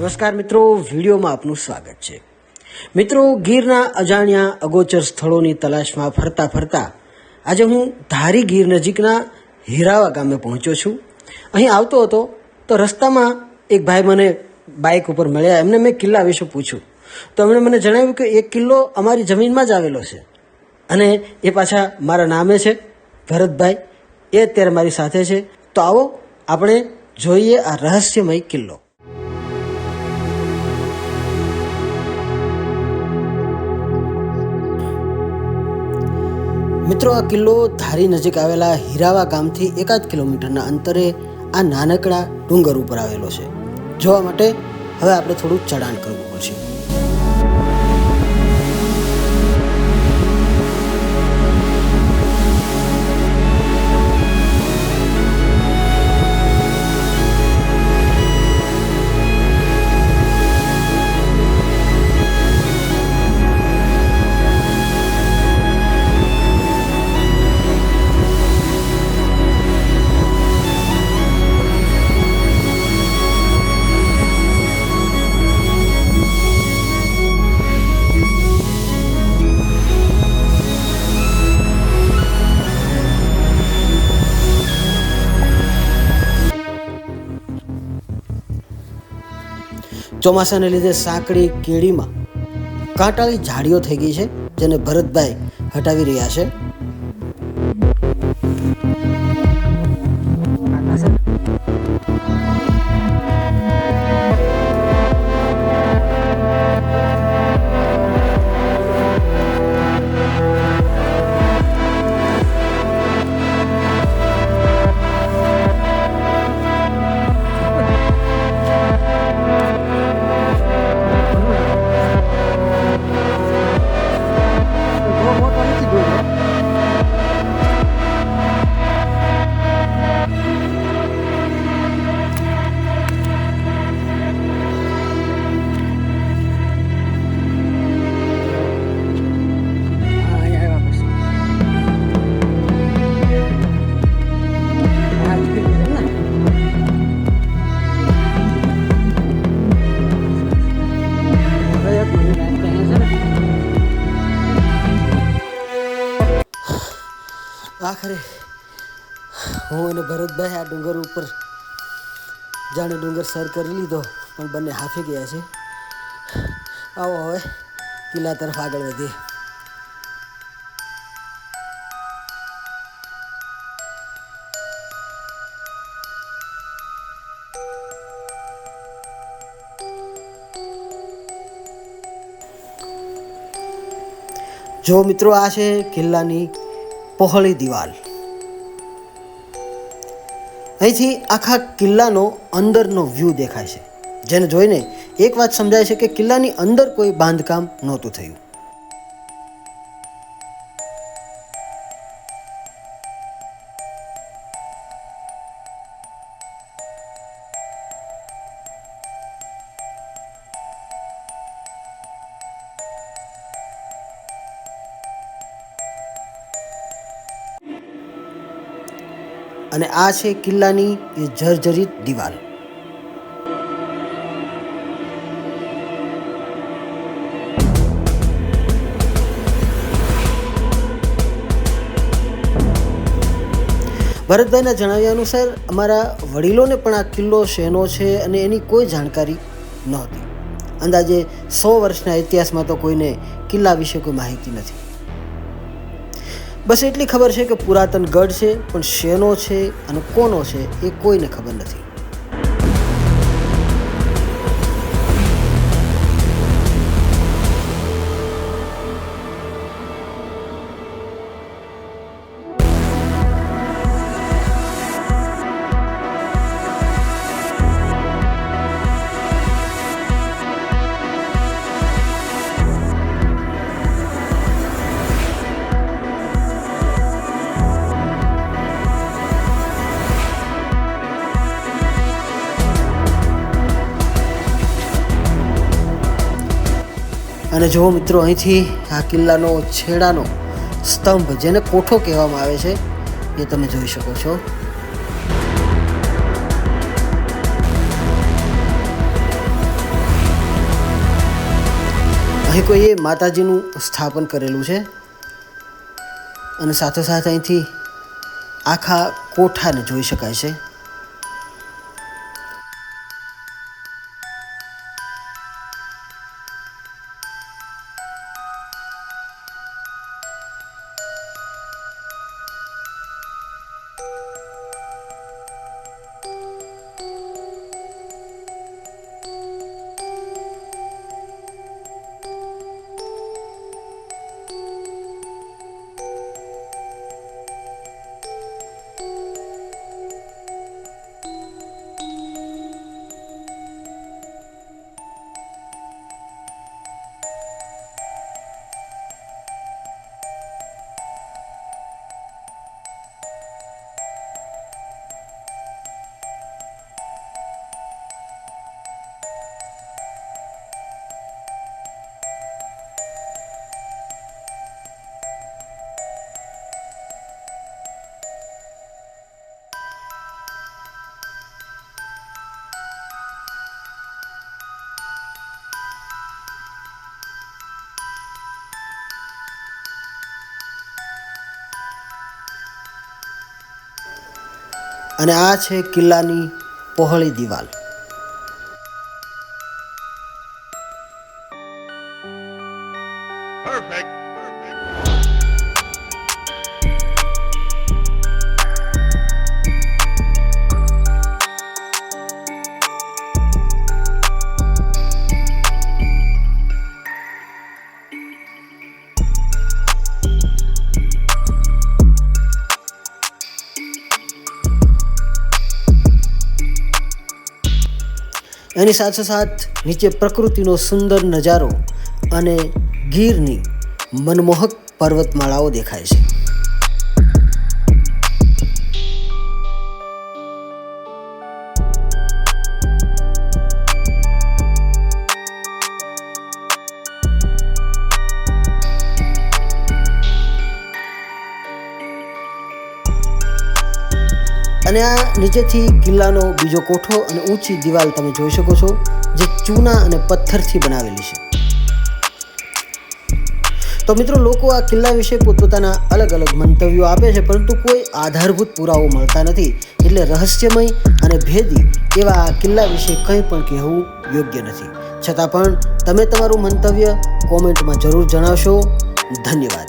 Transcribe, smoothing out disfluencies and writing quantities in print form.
નમસ્કાર મિત્રો, વિડીયોમાં આપનું સ્વાગત છે। મિત્રો, ગીરના અજાણ્યા અગોચર સ્થળોની તલાશમાં ફરતા ફરતા આજે હું ધારી ગીર નજીકના હીરાવા ગામે પહોંચ્યો છું। અહીં આવતો હતો તો રસ્તામાં એક ભાઈ મને બાઇક ઉપર મળ્યા। એમને મેં કિલ્લા વિશે પૂછ્યું તો એમણે મને જણાવ્યું કે એક કિલ્લો અમારી જમીનમાં જ આવેલો છે અને એ પાછા મારા નામે છે, ભરતભાઈ। એ અત્યારે મારી સાથે છે। તો આવો આપણે જોઈએ આ રહસ્યમય કિલ્લો। મિત્રો, આ કિલ્લો ધારી નજીક આવેલા હીરાવા ગામથી 1 કિલોમીટરના અંતરે આ નાનકડા ડુંગર ઉપર આવેલો છે। જોવા માટે હવે આપણે થોડું ચઢાણ કરવું પડશે। ચોમાસાને લીધે સાંકડી કેડીમાં કાંટાળી ઝાડીઓ થઈ ગઈ છે, જેને ભરતભાઈ હટાવી રહ્યા છે। આખરે હું અને ભરતભાઈ આ ડુંગર ઉપર જાણે ડુંગર સર કરી લીધો, પણ બંને હાફી ગયા છે। આવો હવે કિલ્લા તરફ આગળ વધીએ। જો મિત્રો, આ છે કિલ્લાની પહોળી દિવાલ। અહીંથી આખા કિલ્લાનો અંદરનો વ્યૂ દેખાય છે, જેને જોઈને એક વાત સમજાય છે કે કિલ્લાની અંદર કોઈ બાંધકામ નહોતું થયું। અને આ છે કિલ્લાની એ જર્જરિત દિવાલ। ભરતભાઈના જણાવ્યા અનુસાર અમારા વડીલોને પણ આ કિલ્લો શેનો છે અને એની કોઈ જાણકારી નહોતી। અંદાજે 100 વર્ષના ઇતિહાસમાં તો કોઈને કિલ્લા વિશે કોઈ માહિતી નથી। બસ એટલી ખબર છે કે પુરાતન ગઢ છે, પણ શેનો છે અને કોનો છે એ કોઈને ખબર નથી। અને જો મિત્રો, અહીંથી આ કિલ્લાનો છેડાનો સ્તંભ, જેને કોઠો કહેવામાં આવે છે, એ તમે જોઈ શકો છો। અહીં કોઈએ માતાજીનું સ્થાપન કરેલું છે અને સાથોસાથ અહીંથી આખા કોઠાને જોઈ શકાય છે. અને આ છે કિલ્લાની પહોળી દિવાલ. એની સાથોસાથ નીચે પ્રકૃતિનો સુંદર નજારો અને ગીરની મનમોહક પર્વતમાળાઓ દેખાય છે. અને આ નીચેથી કિલ્લાનો બીજો કોઠો અને ઊંચી દિવાલ તમે જોઈ શકો છો, જે ચૂના અને પથ્થરથી બનાવેલી છે. તો મિત્રો, લોકો આ કિલ્લા વિશે પોતપોતાના અલગ અલગ મંતવ્યો આપે છે, પરંતુ કોઈ આધારભૂત પુરાવો મળતા નથી. એટલે રહસ્યમય અને ભેદી એવા આ કિલ્લા વિશે કંઈ પણ કહેવું યોગ્ય નથી. છતાં પણ તમે તમારું મંતવ્ય કોમેન્ટમાં જરૂર જણાવશો. ધન્યવાદ.